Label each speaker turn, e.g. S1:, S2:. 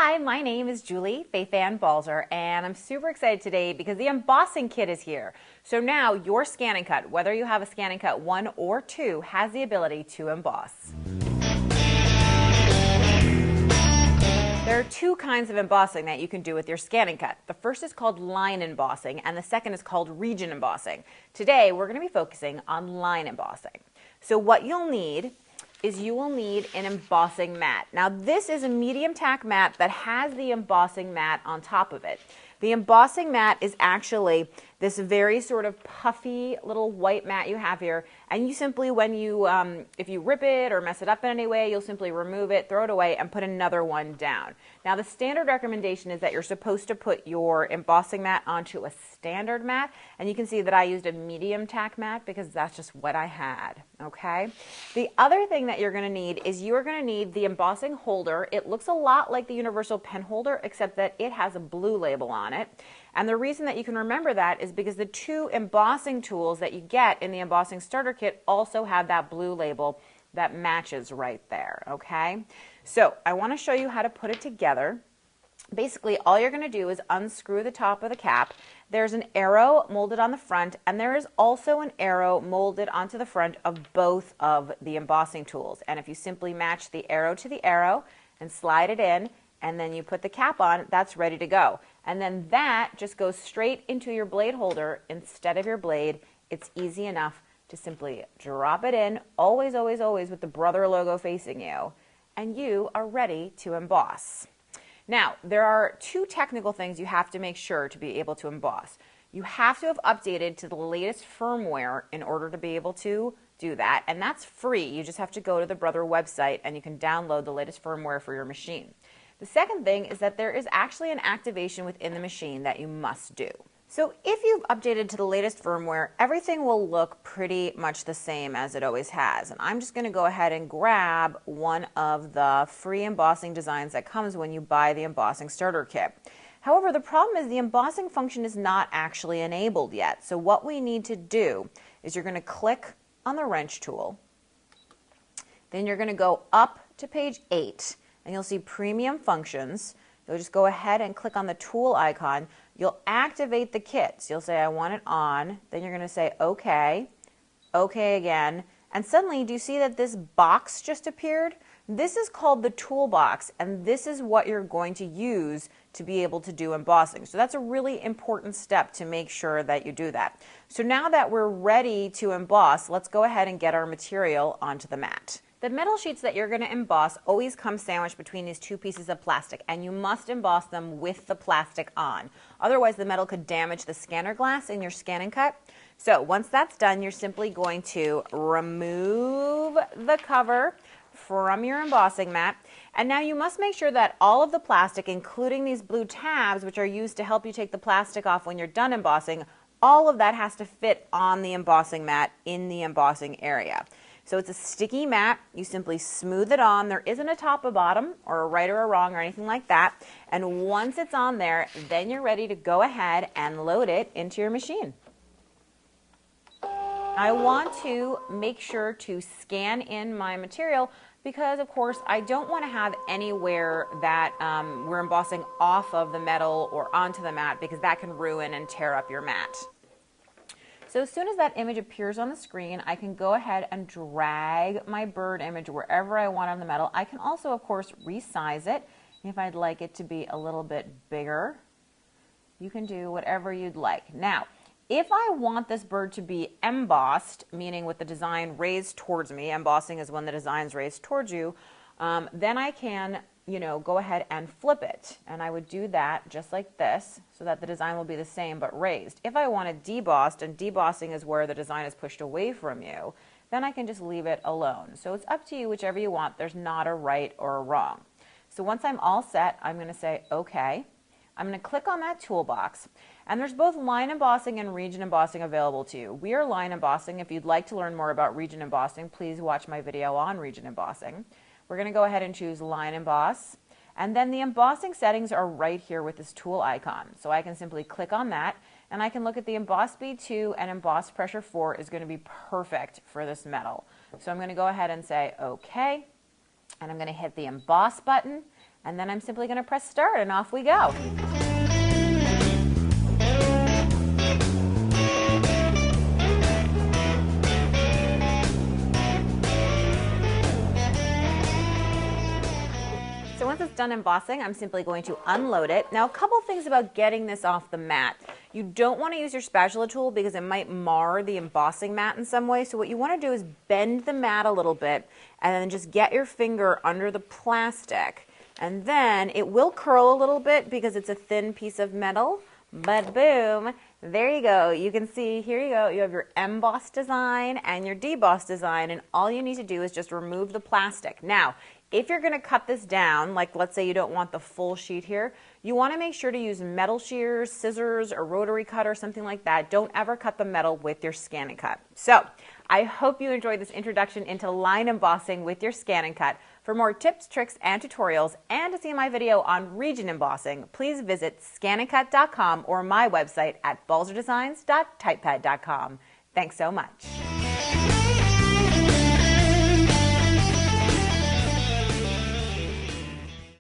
S1: Hi, my name is Julie Fei-Fan Balzer, and I'm super excited today because the embossing kit is here. So now your ScanNCut, whether you have a ScanNCut 1 or 2, has the ability to emboss. There are two kinds of embossing that you can do with your ScanNCut. The first is called line embossing, and the second is called region embossing. Today, we're going to be focusing on line embossing. So what you'll need is you will need an embossing mat. Now this is a medium tack mat that has the embossing mat on top of it. The embossing mat is actually this very sort of puffy little white mat you have here, and you simply, when you, if you rip it or mess it up in any way, you'll simply remove it, throw it away, and put another one down. Now the standard recommendation is that you're supposed to put your embossing mat onto a standard mat, and you can see that I used a medium tack mat because that's just what I had, okay? The other thing that you're going to need is you are going to need the embossing holder. It looks a lot like the universal pen holder, except that it has a blue label on it. And the reason that you can remember that is because the two embossing tools that you get in the Embossing Starter Kit also have that blue label that matches right there, okay? So I want to show you how to put it together. Basically, all you're going to do is unscrew the top of the cap. There's an arrow molded on the front, and there is also an arrow molded onto the front of both of the embossing tools. And if you simply match the arrow to the arrow and slide it in, and then you put the cap on, that's ready to go. And then that just goes straight into your blade holder instead of your blade. It's easy enough to simply drop it in, always, always, always with the Brother logo facing you, and you are ready to emboss. Now, there are two technical things you have to make sure to be able to emboss. You have to have updated to the latest firmware in order to be able to do that, and that's free. You just have to go to the Brother website and you can download the latest firmware for your machine. The second thing is that there is actually an activation within the machine that you must do. So if you've updated to the latest firmware, everything will look pretty much the same as it always has. And I'm just going to go ahead and grab one of the free embossing designs that comes when you buy the Embossing Starter Kit. However, the problem is the embossing function is not actually enabled yet. So what we need to do is you're going to click on the wrench tool. Then you're going to go up to page 8. And you'll see Premium Functions. You'll just go ahead and click on the tool icon. You'll activate the kit. So you'll say, I want it on. Then you're going to say, OK, OK again. And suddenly, do you see that this box just appeared? This is called the toolbox, and this is what you're going to use to be able to do embossing. So that's a really important step to make sure that you do that. So now that we're ready to emboss, let's go ahead and get our material onto the mat. The metal sheets that you're going to emboss always come sandwiched between these two pieces of plastic, and you must emboss them with the plastic on. Otherwise, the metal could damage the scanner glass in your ScanNCut. So once that's done, you're simply going to remove the cover from your embossing mat. And now you must make sure that all of the plastic, including these blue tabs, which are used to help you take the plastic off when you're done embossing, all of that has to fit on the embossing mat in the embossing area. So it's a sticky mat. You simply smooth it on. There isn't a top or bottom or a right or a wrong or anything like that. And once it's on there, then you're ready to go ahead and load it into your machine. I want to make sure to scan in my material because, of course, I don't want to have anywhere that we're embossing off of the metal or onto the mat because that can ruin and tear up your mat. So as soon as that image appears on the screen, I can go ahead and drag my bird image wherever I want on the metal. I can also, of course, resize it. If I'd like it to be a little bit bigger, you can do whatever you'd like. Now, if I want this bird to be embossed, meaning with the design raised towards me, embossing is when the design's raised towards you, then I can go ahead and flip it. And I would do that just like this so that the design will be the same but raised. If I want it debossed, and debossing is where the design is pushed away from you, then I can just leave it alone. So it's up to you, whichever you want. There's not a right or a wrong. So once I'm all set, I'm going to say OK. I'm going to click on that toolbox. And there's both line embossing and region embossing available to you. We are line embossing. If you'd like to learn more about region embossing, please watch my video on region embossing. We're going to go ahead and choose line emboss, and then the embossing settings are right here with this tool icon. So I can simply click on that, and I can look at the emboss speed 2 and emboss pressure 4 is going to be perfect for this metal. So I'm going to go ahead and say OK, and I'm going to hit the emboss button, And then I'm simply going to press start and off we go. So once it's done embossing, I'm simply going to unload it. Now, a couple things about getting this off the mat. You don't want to use your spatula tool because it might mar the embossing mat in some way. So what you want to do is bend the mat a little bit and then just get your finger under the plastic. And then it will curl a little bit because it's a thin piece of metal. But boom, there you go. You can see, here you go. You have your embossed design and your debossed design. And all you need to do is just remove the plastic. Now, if you're going to cut this down, like let's say you don't want the full sheet here, you want to make sure to use metal shears, scissors, or rotary cutter, something like that. Don't ever cut the metal with your ScanNCut. So I hope you enjoyed this introduction into line embossing with your ScanNCut. For more tips, tricks, and tutorials, and to see my video on region embossing, please visit ScanNCut.com or my website at balzerdesigns.typepad.com. Thanks so much.